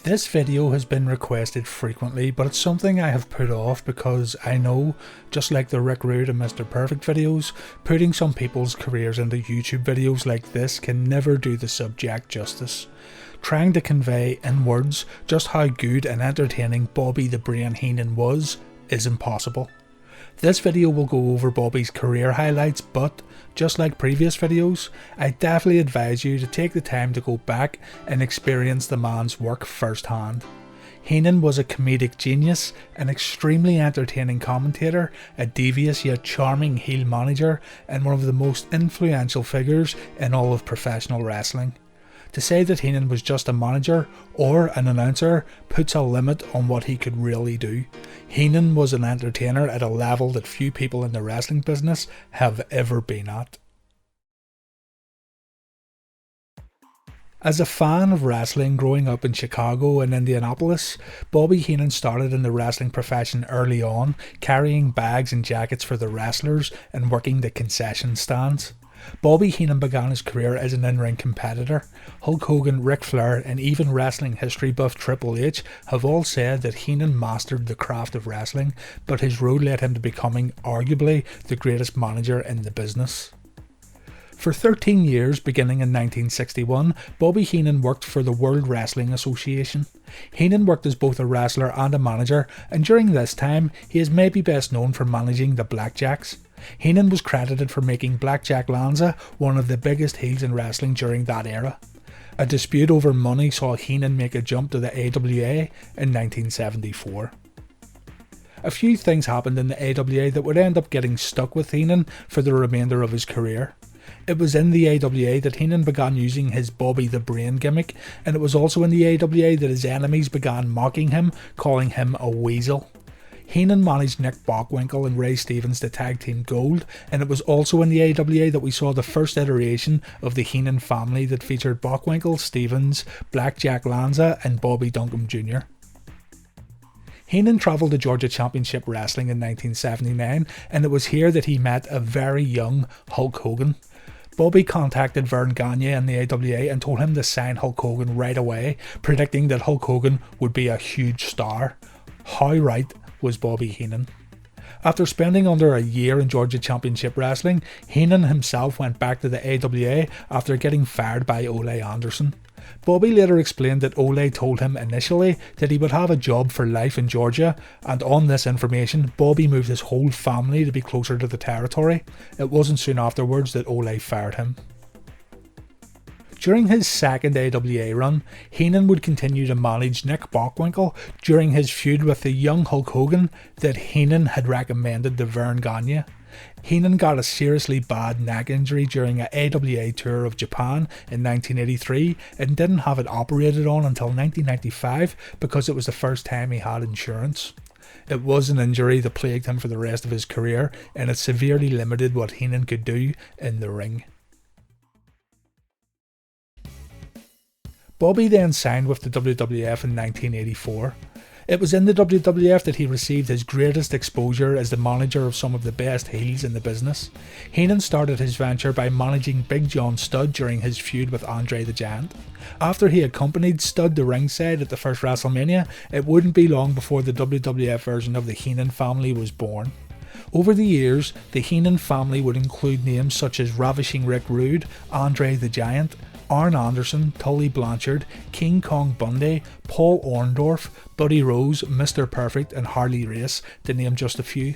This video has been requested frequently, but it's something I have put off because I know, just like the Rick Rude and Mr. Perfect videos, putting some people's careers into YouTube videos like this can never do the subject justice. Trying to convey in words just how good and entertaining Bobby The Brain Heenan was is impossible. This video will go over Bobby's career highlights, but just like previous videos, I definitely advise you to take the time to go back and experience the man's work firsthand. Heenan was a comedic genius, an extremely entertaining commentator, a devious yet charming heel manager, and one of the most influential figures in all of professional wrestling. To say that Heenan was just a manager or an announcer puts a limit on what he could really do. Heenan was an entertainer at a level that few people in the wrestling business have ever been at. As a fan of wrestling growing up in Chicago and Indianapolis, Bobby Heenan started in the wrestling profession early on, carrying bags and jackets for the wrestlers and working the concession stands. Bobby Heenan began his career as an in-ring competitor. Hulk Hogan, Ric Flair, and even wrestling history buff Triple H have all said that Heenan mastered the craft of wrestling, but his road led him to becoming arguably the greatest manager in the business. For 13 years, beginning in 1961, Bobby Heenan worked for the World Wrestling Association. Heenan worked as both a wrestler and a manager, and during this time, he is maybe best known for managing the Blackjacks. Heenan was credited for making Blackjack Lanza one of the biggest heels in wrestling during that era. A dispute over money saw Heenan make a jump to the AWA in 1974. A few things happened in the AWA that would end up getting stuck with Heenan for the remainder of his career. It was in the AWA that Heenan began using his Bobby the Brain gimmick, and it was also in the AWA that his enemies began mocking him, calling him a weasel. Heenan managed Nick Bockwinkel and Ray Stevens to tag team Gold, and it was also in the AWA that we saw the first iteration of the Heenan family that featured Bockwinkel, Stevens, Blackjack Lanza and Bobby Duncombe Jr. Heenan travelled to Georgia Championship Wrestling in 1979, and it was here that he met a very young Hulk Hogan. Bobby contacted Vern Gagne in the AWA and told him to sign Hulk Hogan right away, predicting that Hulk Hogan would be a huge star. How right was Bobby Heenan? After spending under a year in Georgia Championship Wrestling, Heenan himself went back to the AWA after getting fired by Ole Anderson. Bobby later explained that Ole told him initially that he would have a job for life in Georgia, and on this information Bobby moved his whole family to be closer to the territory. It wasn't soon afterwards that Ole fired him. During his second AWA run, Heenan would continue to manage Nick Bockwinkel during his feud with the young Hulk Hogan that Heenan had recommended to Vern Gagne. Heenan got a seriously bad neck injury during an AWA tour of Japan in 1983 and didn't have it operated on until 1995 because it was the first time he had insurance. It was an injury that plagued him for the rest of his career, and it severely limited what Heenan could do in the ring. Bobby then signed with the WWF in 1984. It was in the WWF that he received his greatest exposure as the manager of some of the best heels in the business. Heenan started his venture by managing Big John Studd during his feud with Andre the Giant. After he accompanied Studd to ringside at the first WrestleMania, it wouldn't be long before the WWF version of the Heenan Family was born. Over the years, the Heenan family would include names such as Ravishing Rick Rude, Andre the Giant, Arn Anderson, Tully Blanchard, King Kong Bundy, Paul Orndorff, Buddy Rose, Mr. Perfect and Harley Race, to name just a few.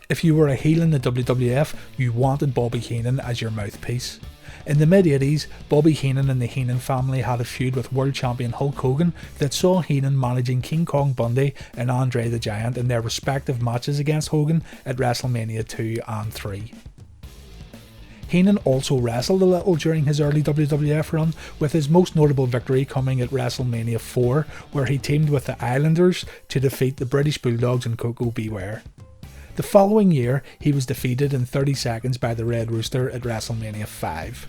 If you were a heel in the WWF, you wanted Bobby Heenan as your mouthpiece. In the mid-80s, Bobby Heenan and the Heenan family had a feud with world champion Hulk Hogan that saw Heenan managing King Kong Bundy and Andre the Giant in their respective matches against Hogan at WrestleMania 2 and 3. Heenan also wrestled a little during his early WWF run, with his most notable victory coming at WrestleMania 4, where he teamed with the Islanders to defeat the British Bulldogs and Koko B. Ware. The following year, he was defeated in 30 seconds by the Red Rooster at WrestleMania 5.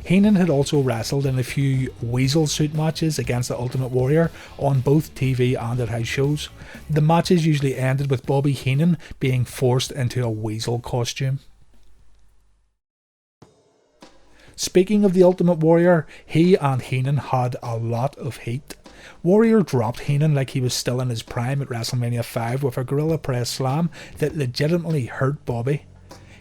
Heenan had also wrestled in a few weasel suit matches against the Ultimate Warrior on both TV and at house shows. The matches usually ended with Bobby Heenan being forced into a weasel costume. Speaking of the Ultimate Warrior, he and Heenan had a lot of heat. Warrior dropped Heenan like he was still in his prime at WrestleMania 5 with a gorilla press slam that legitimately hurt Bobby.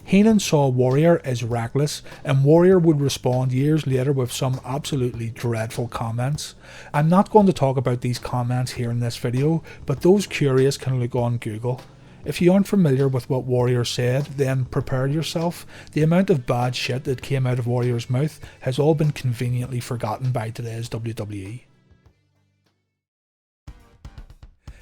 Heenan saw Warrior as reckless, and Warrior would respond years later with some absolutely dreadful comments. I'm not going to talk about these comments here in this video, but those curious can look on Google. If you aren't familiar with what Warrior said, then prepare yourself. The amount of bad shit that came out of Warrior's mouth has all been conveniently forgotten by today's WWE.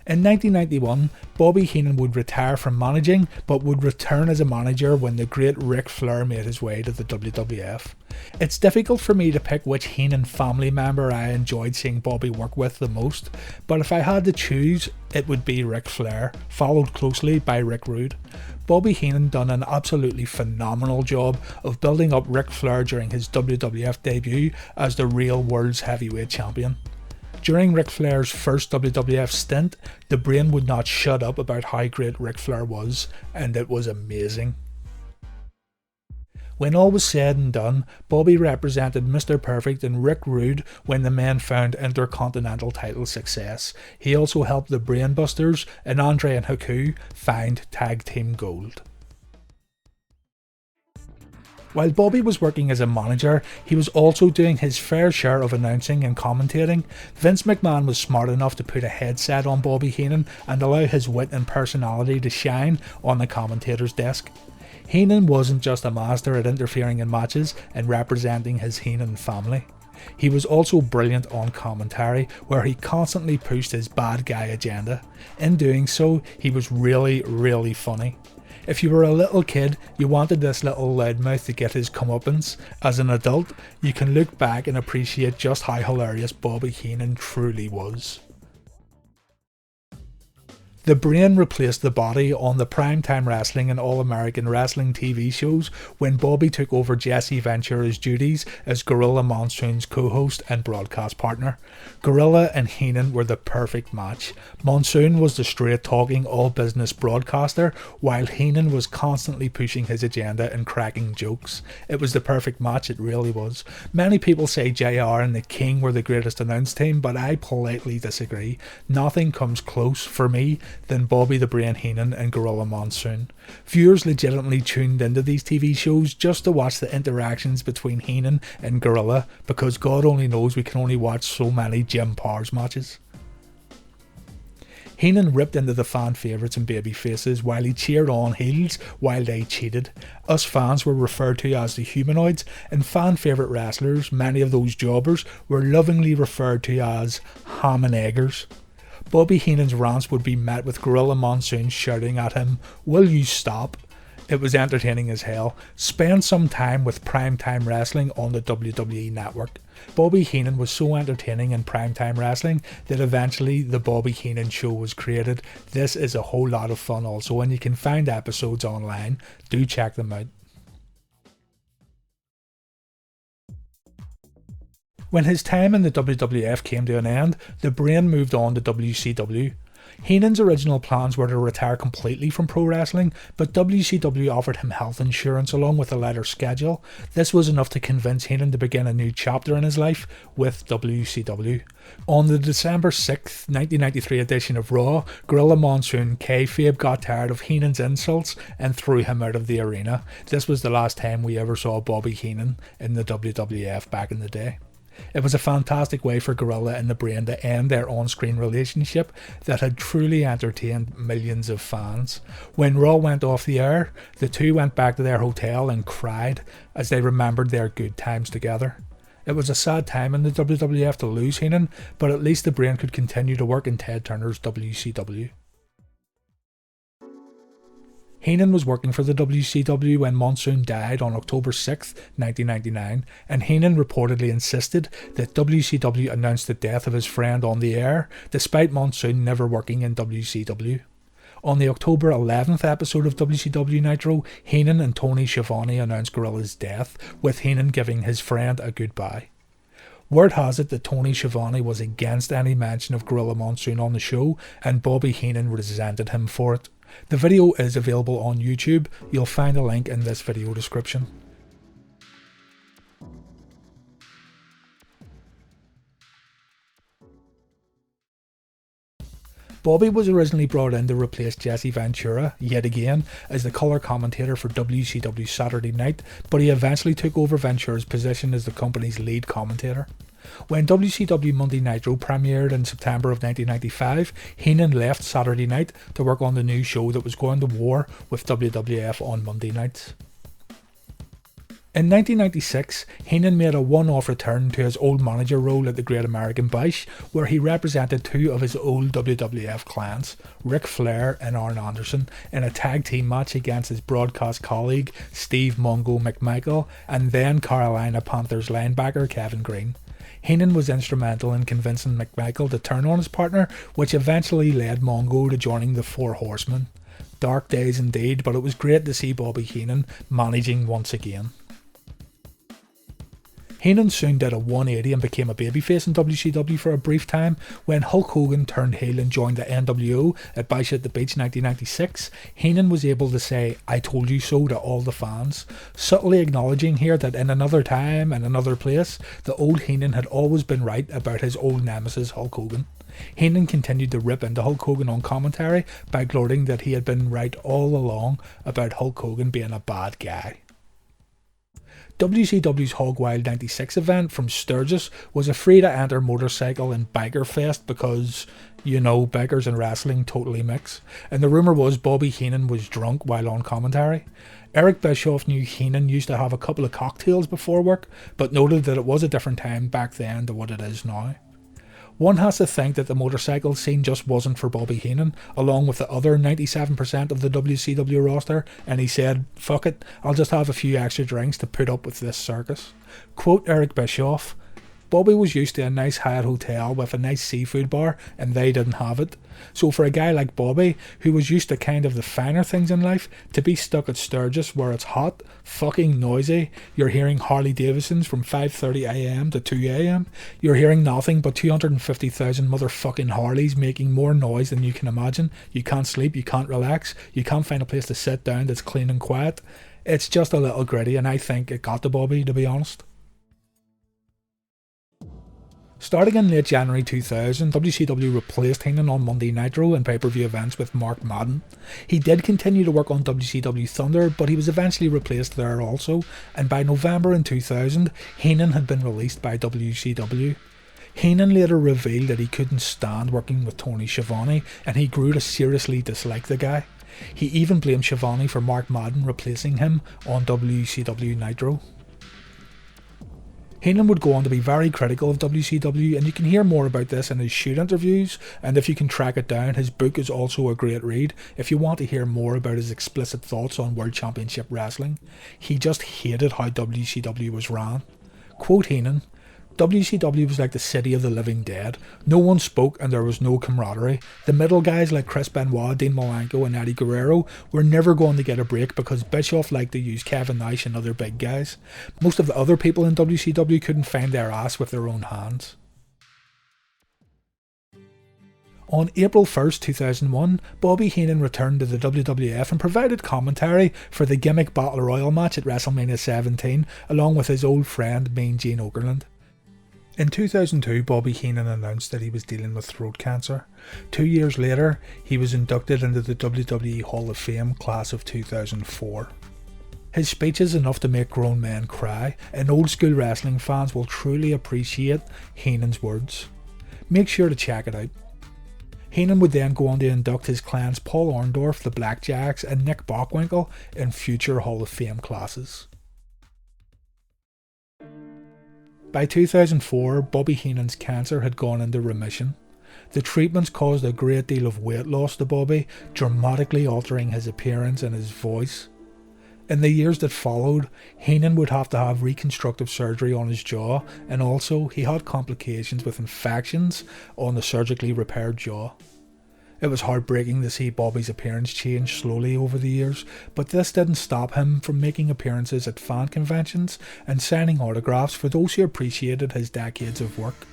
In 1991, Bobby Heenan would retire from managing, but would return as a manager when the great Ric Flair made his way to the WWF. It's difficult for me to pick which Heenan family member I enjoyed seeing Bobby work with the most, but if I had to choose, it would be Ric Flair, followed closely by Rick Rude. Bobby Heenan done an absolutely phenomenal job of building up Ric Flair during his WWF debut as the real world's heavyweight champion. During Ric Flair's first WWF stint, the Brain would not shut up about how great Ric Flair was, and it was amazing. When all was said and done, Bobby represented Mr. Perfect and Rick Rude when the men found Intercontinental title success. He also helped the Brainbusters and Andre and Haku find tag team gold. While Bobby was working as a manager, he was also doing his fair share of announcing and commentating. Vince McMahon was smart enough to put a headset on Bobby Heenan and allow his wit and personality to shine on the commentator's desk. Heenan wasn't just a master at interfering in matches and representing his Heenan family. He was also brilliant on commentary, where he constantly pushed his bad guy agenda. In doing so, he was really funny. If you were a little kid, you wanted this little loudmouth to get his comeuppance. As an adult, you can look back and appreciate just how hilarious Bobby Heenan truly was. The Brain replaced the Body on the Prime Time Wrestling and All-American Wrestling TV shows when Bobby took over Jesse Ventura's duties as Gorilla Monsoon's co-host and broadcast partner. Gorilla and Heenan were the perfect match. Monsoon was the straight-talking, all-business broadcaster, while Heenan was constantly pushing his agenda and cracking jokes. It was the perfect match, it really was. Many people say JR and the King were the greatest announce team, but I politely disagree. Nothing comes close, for me, than Bobby The Brain Heenan and Gorilla Monsoon. Viewers legitimately tuned into these TV shows just to watch the interactions between Heenan and Gorilla, because God only knows we can only watch so many Jim Powers matches. Heenan ripped into the fan favourites and baby faces while he cheered on heels while they cheated. Us fans were referred to as the humanoids, and fan favourite wrestlers, many of those jobbers, were lovingly referred to as ham and eggers. Bobby Heenan's rants would be met with Gorilla Monsoon shouting at him, "Will you stop?" It was entertaining as hell. Spend some time with Prime Time Wrestling on the WWE Network. Bobby Heenan was so entertaining in Prime Time Wrestling that eventually the Bobby Heenan Show was created. This is a whole lot of fun also, and you can find episodes online. Do check them out. When his time in the WWF came to an end, the Brain moved on to WCW. Heenan's original plans were to retire completely from pro wrestling, but WCW offered him health insurance along with a lighter schedule. This was enough to convince Heenan to begin a new chapter in his life with WCW. On the December 6th, 1993 edition of Raw, Gorilla Monsoon kayfabe got tired of Heenan's insults and threw him out of the arena. This was the last time we ever saw Bobby Heenan in the WWF back in the day. It was a fantastic way for Gorilla and the Brain to end their on-screen relationship that had truly entertained millions of fans. When Raw went off the air, the two went back to their hotel and cried as they remembered their good times together. It was a sad time in the WWF to lose Heenan, but at least the Brain could continue to work in Ted Turner's WCW. Heenan was working for the WCW when Monsoon died on October 6, 1999, and Heenan reportedly insisted that WCW announced the death of his friend on the air, despite Monsoon never working in WCW. On the October 11th episode of WCW Nitro, Heenan and Tony Schiavone announced Gorilla's death, with Heenan giving his friend a goodbye. Word has it that Tony Schiavone was against any mention of Gorilla Monsoon on the show, and Bobby Heenan resented him for it. The video is available on YouTube. You'll find a link in this video description. Bobby was originally brought in to replace Jesse Ventura, yet again, as the colour commentator for WCW Saturday Night, but he eventually took over Ventura's position as the company's lead commentator. When WCW Monday Nitro premiered in September of 1995, Heenan left Saturday Night to work on the new show that was going to war with WWF on Monday nights. In 1996, Heenan made a one-off return to his old manager role at the Great American Bash, where he represented two of his old WWF clients, Ric Flair and Arn Anderson, in a tag team match against his broadcast colleague Steve Mongo McMichael and then Carolina Panthers linebacker Kevin Green. Heenan was instrumental in convincing McMichael to turn on his partner, which eventually led Mongo to joining the Four Horsemen. Dark days indeed, but it was great to see Bobby Heenan managing once again. Heenan soon did a 180 and became a babyface in WCW for a brief time. When Hulk Hogan turned heel and joined the NWO at Bash at the Beach 1996, Heenan was able to say "I told you so" to all the fans, subtly acknowledging here that in another time and another place, the old Heenan had always been right about his old nemesis Hulk Hogan. Heenan continued to rip into Hulk Hogan on commentary by gloating that he had been right all along about Hulk Hogan being a bad guy. WCW's Hog Wild 96 event from Sturgis was a free-to-enter motorcycle and biker fest because, bikers and wrestling totally mix, and the rumour was Bobby Heenan was drunk while on commentary. Eric Bischoff knew Heenan used to have a couple of cocktails before work, but noted that it was a different time back then to what it is now. One has to think that the motorcycle scene just wasn't for Bobby Heenan, along with the other 97% of the WCW roster, and he said, "Fuck it, I'll just have a few extra drinks to put up with this circus." Quote Eric Bischoff, "Bobby was used to a nice Hyatt hotel with a nice seafood bar, and they didn't have it. So for a guy like Bobby, who was used to kind of the finer things in life, to be stuck at Sturgis where it's hot, fucking noisy, you're hearing Harley Davidsons from 5:30 a.m. to 2 a.m, you're hearing nothing but 250,000 motherfucking Harleys making more noise than you can imagine, you can't sleep, you can't relax, you can't find a place to sit down that's clean and quiet. It's just a little gritty, and I think it got to Bobby, to be honest." Starting in late January 2000, WCW replaced Heenan on Monday Nitro and pay-per-view events with Mark Madden. He did continue to work on WCW Thunder, but he was eventually replaced there also, and by November in 2000, Heenan had been released by WCW. Heenan later revealed that he couldn't stand working with Tony Schiavone, and he grew to seriously dislike the guy. He even blamed Schiavone for Mark Madden replacing him on WCW Nitro. Heenan would go on to be very critical of WCW, and you can hear more about this in his shoot interviews, and if you can track it down, his book is also a great read if you want to hear more about his explicit thoughts on World Championship Wrestling. He just hated how WCW was ran. Quote Heenan, "WCW was like the city of the living dead. No one spoke and there was no camaraderie. The middle guys like Chris Benoit, Dean Malenko and Eddie Guerrero were never going to get a break because Bischoff liked to use Kevin Nash and other big guys. Most of the other people in WCW couldn't find their ass with their own hands." On April 1st, 2001, Bobby Heenan returned to the WWF and provided commentary for the gimmick Battle Royal match at WrestleMania 17 along with his old friend Mean Gene Okerlund. In 2002, Bobby Heenan announced that he was dealing with throat cancer. 2 years later, he was inducted into the WWE Hall of Fame class of 2004. His speech is enough to make grown men cry, and old school wrestling fans will truly appreciate Heenan's words. Make sure to check it out. Heenan would then go on to induct his clients Paul Orndorff, the Blackjacks, and Nick Bockwinkel in future Hall of Fame classes. By 2004, Bobby Heenan's cancer had gone into remission. The treatments caused a great deal of weight loss to Bobby, dramatically altering his appearance and his voice. In the years that followed, Heenan would have to have reconstructive surgery on his jaw, and also he had complications with infections on the surgically repaired jaw. It was heartbreaking to see Bobby's appearance change slowly over the years, but this didn't stop him from making appearances at fan conventions and signing autographs for those who appreciated his decades of work.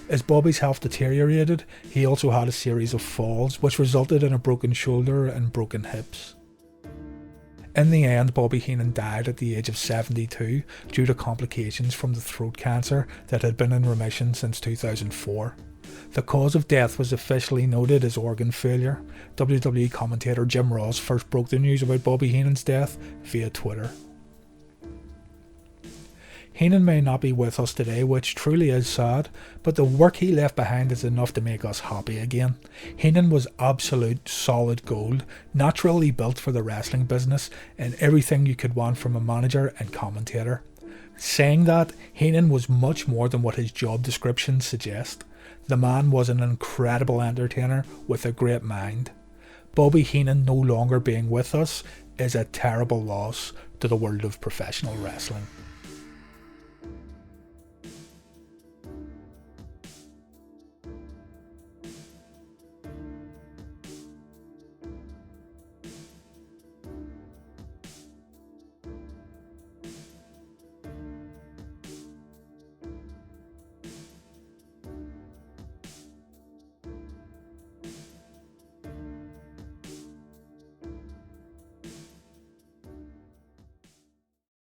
As Bobby's health deteriorated, he also had a series of falls, which resulted in a broken shoulder and broken hips. In the end, Bobby Heenan died at the age of 72 due to complications from the throat cancer that had been in remission since 2004. The cause of death was officially noted as organ failure. WWE commentator Jim Ross first broke the news about Bobby Heenan's death via Twitter. Heenan may not be with us today, which truly is sad, but the work he left behind is enough to make us happy again. Heenan was absolute solid gold, naturally built for the wrestling business, and everything you could want from a manager and commentator. Saying that, Heenan was much more than what his job description suggests. The man was an incredible entertainer with a great mind. Bobby Heenan no longer being with us is a terrible loss to the world of professional wrestling.